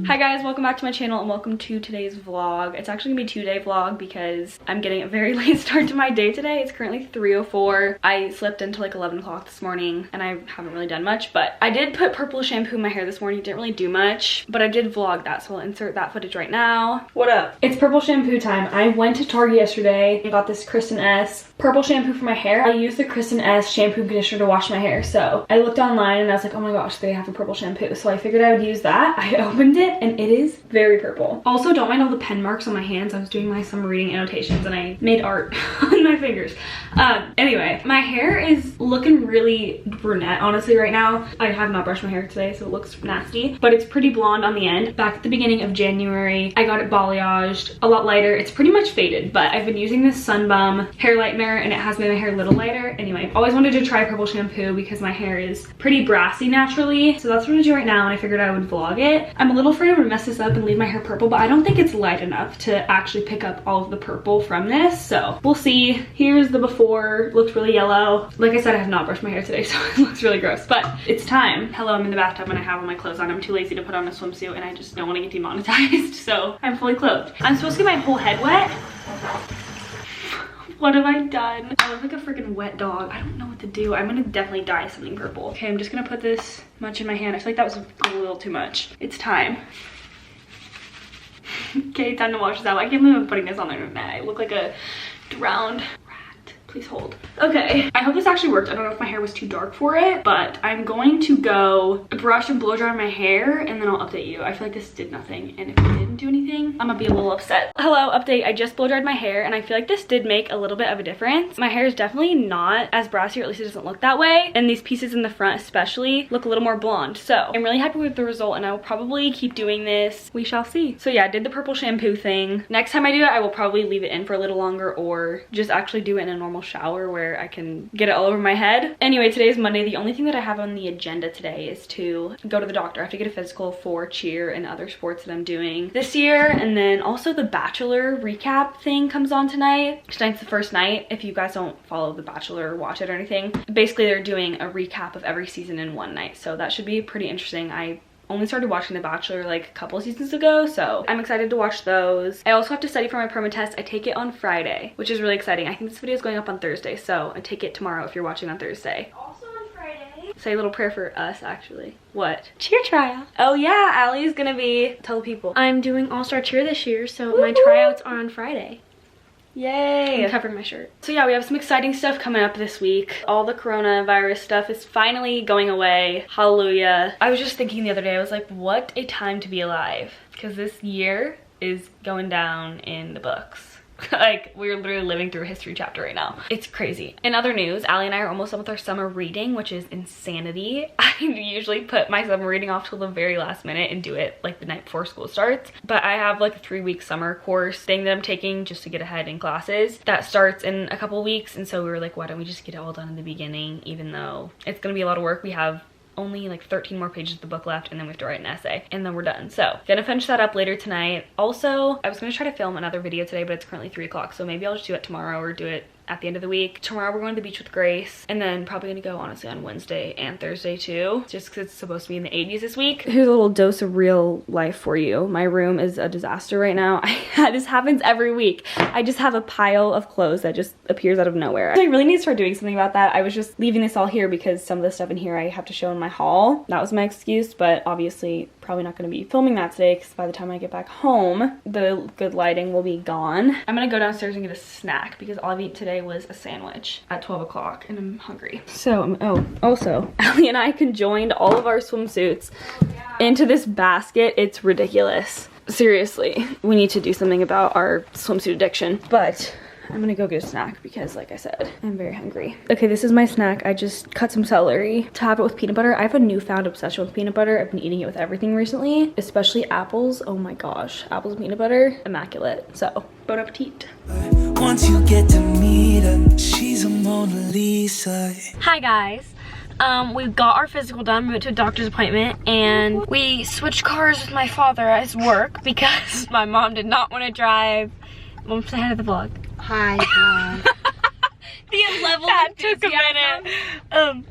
Hi guys, welcome back to my channel and welcome to today's vlog. It's actually gonna be a 2-day vlog because I'm getting a very late start to my day today. It's currently 3:04. I slept until like 11 o'clock this morning and I haven't really done much, but I did put purple shampoo in my hair this morning. Didn't really do much, but I did vlog that, so I'll insert that footage right now. What up? It's purple shampoo time. I went to Target yesterday and got this Kristen S purple shampoo for my hair. I used the Kristen S shampoo conditioner to wash my hair, so I looked online and I was like, oh my gosh, they have a purple shampoo, so I figured I would use that. I opened it and it is very purple. Also, don't mind all the pen marks on my hands. I was doing my summer reading annotations and I made art on my fingers. Anyway, my hair is looking really brunette honestly right now. I have not brushed my hair today, so it looks nasty, but it's pretty blonde on the end. Back at the beginning of January, I got it balayaged, a lot lighter. It's pretty much faded, but I've been using this Sun Bum hair lightener and it has made my hair a little lighter. Anyway, always wanted to try purple shampoo because my hair is pretty brassy naturally, so that's what I'm gonna do right now, and I figured I would vlog it. I'm a little afraid I'm gonna mess this up and leave my hair purple, but I don't think it's light enough to actually pick up all of the purple from this, so we'll see. Here's the before. Looks really yellow. Like I said, I have not brushed my hair today, so it looks really gross, but it's time. Hello, I'm in the bathtub and I have all my clothes on. I'm too lazy to put on a swimsuit and I just don't want to get demonetized, so I'm fully clothed. I'm supposed to get my whole head wet. What have I done? I look like a freaking wet dog. I don't know what to do. I'm gonna definitely dye something purple. Okay, I'm just gonna put this much in my hand. I feel like that was a little too much. It's time. Okay, time to wash this out. I can't believe I'm putting this on the internet. I look like a drowned rat. Please hold. Okay, I hope this actually worked. I don't know if my hair was too dark for it, but I'm going to go brush and blow dry my hair and then I'll update you. I feel like this did nothing, and if it didn't do anything, I'm gonna be a little upset. Hello, update. I just blow dried my hair and I feel like this did make a little bit of a difference. My hair is definitely not as brassy, or at least it doesn't look that way, and these pieces in the front especially look a little more blonde, so I'm really happy with the result and I will probably keep doing this. We shall see. So yeah, I did the purple shampoo thing. Next time I do it, I will probably leave it in for a little longer or just actually do it in a normal shower where I can get it all over my head. Anyway, today is Monday. The only thing that I have on the agenda today is to go to the doctor. I have to get a physical for cheer and other sports that I'm doing this year, and then also the Bachelor recap thing comes on tonight. Tonight's the first night. If you guys don't follow the Bachelor or watch it or anything, basically they're doing a recap of every season in one night, so that should be pretty interesting. I only started watching The Bachelor like a couple of seasons ago, so I'm excited to watch those. I also have to study for my perma test. I take it on Friday, which is really exciting. I think this video is going up on Thursday, so I take it tomorrow if you're watching on Thursday. Also on Friday, say a little prayer for us actually. What? Cheer tryout. Oh yeah, Allie's gonna be, tell people. I'm doing all-star cheer this year, so my tryouts are on Friday. Yay! I'm covering my shirt. So yeah, we have some exciting stuff coming up this week. All the coronavirus stuff is finally going away. Hallelujah. I was just thinking the other day, I was like, what a time to be alive. Because this year is going down in the books. Like, we're literally living through a history chapter right now. It's crazy. In other news, Allie and I are almost done with our summer reading, which is insanity. I usually put my summer reading off till the very last minute and do it like the night before school starts. But I have like a 3-week summer course thing that I'm taking just to get ahead in classes. That starts in a couple weeks, and so we were like, why don't we just get it all done in the beginning, even though it's gonna be a lot of work. We have only like 13 more pages of the book left, and then we have to write an essay, and then we're done. So gonna finish that up later tonight. Also, I was gonna try to film another video today, but it's currently 3 o'clock, so maybe I'll just do it tomorrow or do it at the end of the week. Tomorrow we're going to the beach with Grace, and then probably gonna go honestly on Wednesday and Thursday too, just because it's supposed to be in the 80s this week. Here's a little dose of real life for you. My room is a disaster right now. This happens every week. I just have a pile of clothes that just appears out of nowhere. I really need to start doing something about that. I was just leaving this all here because some of the stuff in here I have to show in my haul. That was my excuse, but obviously probably not going to be filming that today because by the time I get back home, the good lighting will be gone. I'm gonna go downstairs and get a snack because all I've eaten today was a sandwich at 12 o'clock and I'm hungry. So, also, Allie and I conjoined all of our swimsuits into this basket. It's ridiculous. Seriously, we need to do something about our swimsuit addiction, but I'm gonna go get a snack because, like I said, I'm very hungry. Okay, this is my snack. I just cut some celery to have it with peanut butter. I have a newfound obsession with peanut butter. I've been eating it with everything recently, especially apples. Oh my gosh, apples and peanut butter, immaculate. So, bon appetit. Once you get to meet her, she's a Mona Lisa. Hi guys. We got our physical done. We went to a doctor's appointment and we switched cars with my father at his work because my mom did not want to drive. Mom, say hi to the vlog. Hi, vlog. The level that took a minute.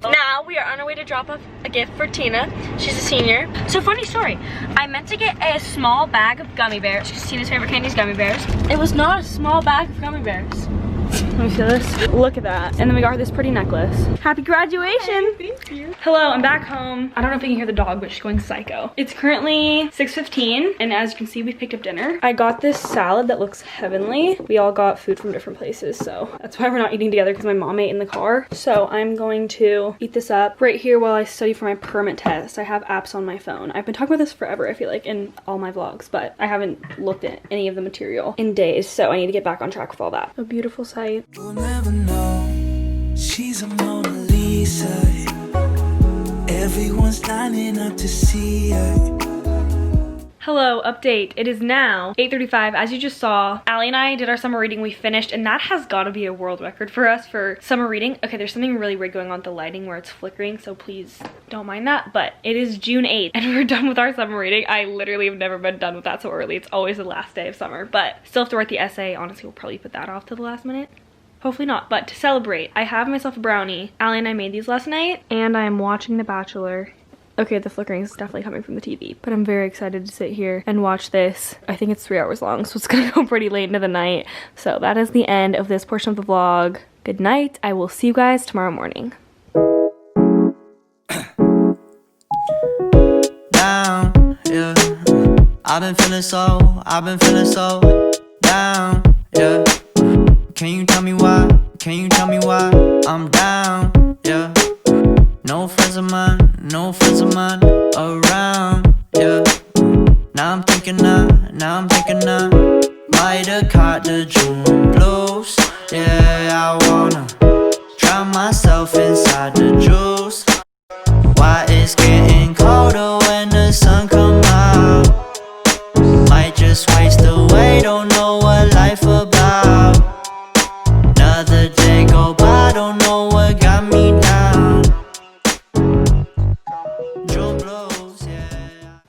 Now we are on our way to drop off a gift for Tina. She's a senior. So funny story. I meant to get a small bag of gummy bears because Tina's favorite candy is gummy bears. It was not a small bag of gummy bears. Let me see this. Look at that. And then we got her this pretty necklace. Happy graduation. Hey, thank you. Hello, I'm back home. I don't know if you can hear the dog, but she's going psycho. It's currently 6:15, and as you can see, we picked up dinner. I got this salad that looks heavenly. We all got food from different places, so that's why we're not eating together because my mom ate in the car. So I'm going to eat this up right here while I study for my permit test. I have apps on my phone. I've been talking about this forever, I feel like, in all my vlogs, but I haven't looked at any of the material in days, so I need to get back on track with all that. A beautiful sight. You'll never know, she's a Mona Lisa. Everyone's lining up to see her. Hello, update. It is now 8:35. As you just saw, Allie and I did our summer reading. We finished, and that has got to be a world record for us for summer reading. Okay, there's something really weird going on with the lighting where it's flickering, so please don't mind that. But it is June 8th, and we're done with our summer reading. I literally have never been done with that so early. It's always the last day of summer, but still have to write the essay. Honestly, we'll probably put that off to the last minute. Hopefully not, but to celebrate, I have myself a brownie. Allie and I made these last night, and I am watching The Bachelor. Okay, the flickering is definitely coming from the TV, but I'm very excited to sit here and watch this. I think it's 3 hours long, so it's gonna go pretty late into the night. So that is the end of this portion of the vlog. Good night. I will see you guys tomorrow morning. Down, yeah. I've been feeling so down, yeah. Can you tell me why? Can you tell me why I'm down, yeah. No friends of mine around, yeah. Now I'm thinking I might have caught the June blues. Yeah, I wanna drown myself inside the juice. Why it's getting colder when the sun come out. Might just waste away, don't know what life about. Another day go by, don't know what got me down.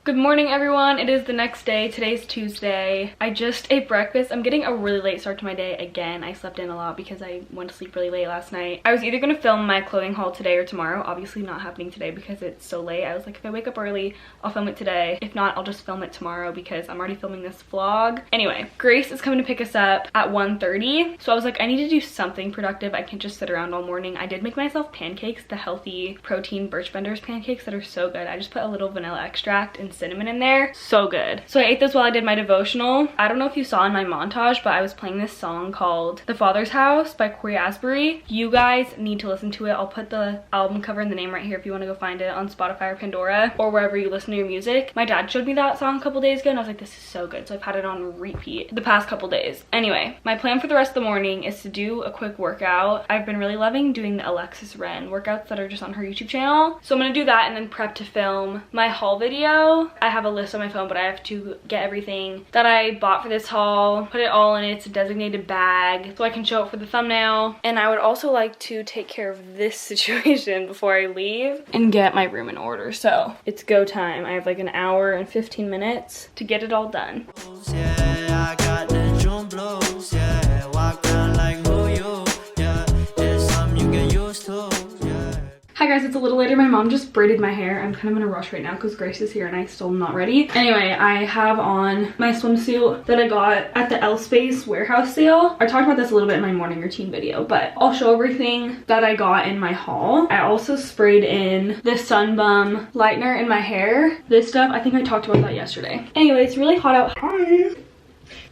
Good morning, everyone. It is the next day. Today's Tuesday. I just ate breakfast. I'm getting a really late start to my day again. I slept in a lot because I went to sleep really late last night. I was either going to film my clothing haul today or tomorrow. Obviously not happening today because it's so late. I was like, if I wake up early, I'll film it today. If not, I'll just film it tomorrow because I'm already filming this vlog. Anyway, Grace is coming to pick us up at 1:30. So I was like, I need to do something productive. I can't just sit around all morning. I did make myself pancakes, the healthy protein Birch Benders pancakes that are so good. I just put a little vanilla extract and cinnamon in there. So good. So I ate this while I did my devotional. I don't know if you saw in my montage, but I was playing this song called The Father's House by Corey Asbury. You guys need to listen to it. I'll put the album cover and the name right here if you want to go find it on Spotify or Pandora or wherever you listen to your music. My dad showed me that song a couple days ago and I was like, this is so good. So I've had it on repeat the past couple days. Anyway, my plan for the rest of the morning is to do a quick workout. I've been really loving doing the Alexis Wren workouts that are just on her YouTube channel. So I'm gonna do that and then prep to film my haul video. I have a list on my phone, but I have to get everything that I bought for this haul, put it all in its designated bag so I can show it for the thumbnail. And I would also like to take care of this situation before I leave and get my room in order. So it's go time. I have like an hour and 15 minutes to get it all done. Yeah, I got the June blues, yeah. Walk around like who you, yeah. It's something you get used to, yeah. Hi guys, it's a little later. My mom just braided my hair. I'm kind of in a rush right now because Grace is here and I still am not ready. Anyway, I have on my swimsuit that I got at the L Space warehouse sale. I talked about this a little bit in my morning routine video, but I'll show everything that I got in my haul. I also sprayed in the Sun Bum lightener in my hair. This stuff, I think I talked about that yesterday. Anyway, it's really hot out. Hi.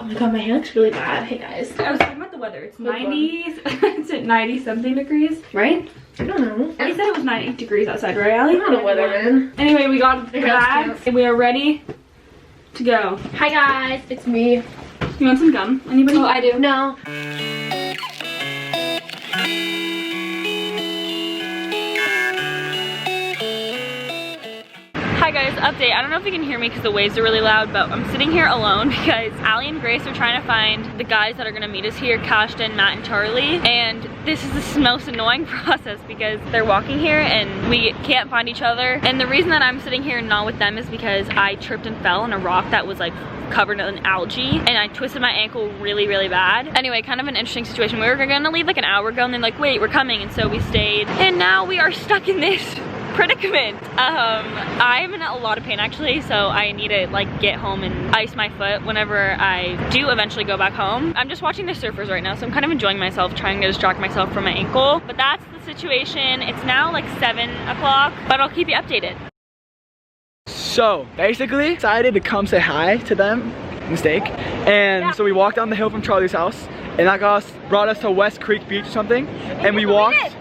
Oh my god, my hair looks really bad. Hey guys. I was talking about the weather. It's 90s. It's at 90 something degrees, right? I don't know. I said it was 90 degrees outside, right, Allie? I'm not a weatherman. Anyway, we got bags and we are ready to go. Hi guys, it's me. You want some gum? Anybody? Oh, I do. No. Hi Hi guys, update. I don't know if you can hear me because the waves are really loud, but I'm sitting here alone because Allie and Grace are trying to find the guys that are gonna meet us here, Kashton, Matt, and Charlie. And this is the most annoying process because they're walking here and we can't find each other. And the reason that I'm sitting here and not with them is because I tripped and fell on a rock that was like covered in algae and I twisted my ankle really bad. Anyway, kind of an interesting situation. We were gonna leave like an hour ago and then like, wait, we're coming, and so we stayed. And now we are stuck in this predicament. I'm in a lot of pain actually, so I need to like get home and ice my foot whenever I do eventually go back home. I'm just watching the surfers right now, so I'm kind of enjoying myself, trying to distract myself from my ankle. But that's the situation. It's now like 7 o'clock, but I'll keep you updated. So basically decided to come say hi to them, mistake, and so we walked down the hill from Charlie's house, and that brought us to West Creek Beach or something, and we walked.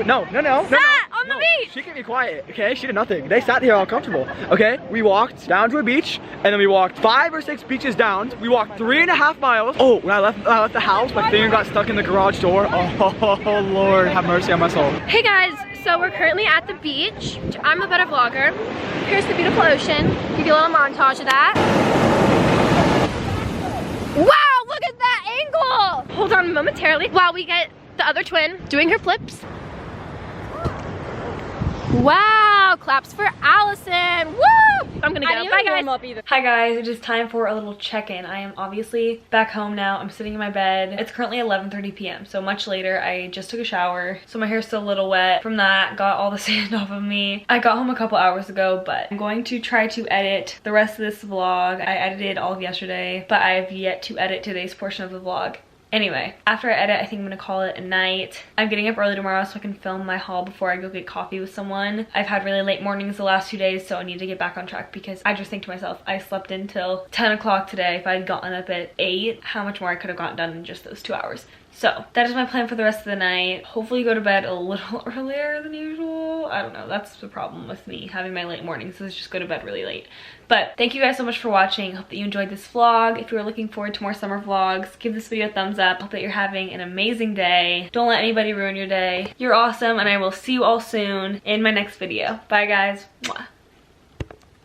No. Sat on the beach. She can be quiet, okay? She did nothing. They sat here all comfortable, okay? We walked down to a beach, and then we walked 5 or 6 beaches down. We walked 3.5 miles. Oh, when I left the house, my finger got stuck in the garage door. Oh Lord, have mercy on my soul. Hey guys, so we're currently at the beach. I'm a better vlogger. Here's the beautiful ocean. Give you a little montage of that. Wow, look at that angle! Hold on momentarily while we get the other twin doing her flips. Wow, claps for Allison. Woo! I'm gonna get up. Bye guys. Hi guys, it is time for a little check-in. I am obviously back home now. I'm sitting in my bed. It's currently 11:30 p.m. so much later. I just took a shower, so my hair's still a little wet from that. Got all the sand off of me. I got home a couple hours ago, but I'm going to try to edit the rest of this vlog. I edited all of yesterday, but I have yet to edit today's portion of the vlog. Anyway, after I edit, I think I'm gonna call it a night. I'm getting up early tomorrow so I can film my haul before I go get coffee with someone. I've had really late mornings the last 2 days, so I need to get back on track because I just think to myself, I slept until 10 o'clock today. If I had gotten up at 8, how much more I could have gotten done in just those 2 hours. So that is my plan for the rest of the night. Hopefully go to bed a little earlier than usual. I don't know, that's the problem with me having my late mornings, is just go to bed really late. But thank you guys so much for watching. Hope that you enjoyed this vlog. If you are looking forward to more summer vlogs, give this video a thumbs up. Hope that you're having an amazing day. Don't let anybody ruin your day. You're awesome, and I will see you all soon in my next video. Bye guys. Mwah.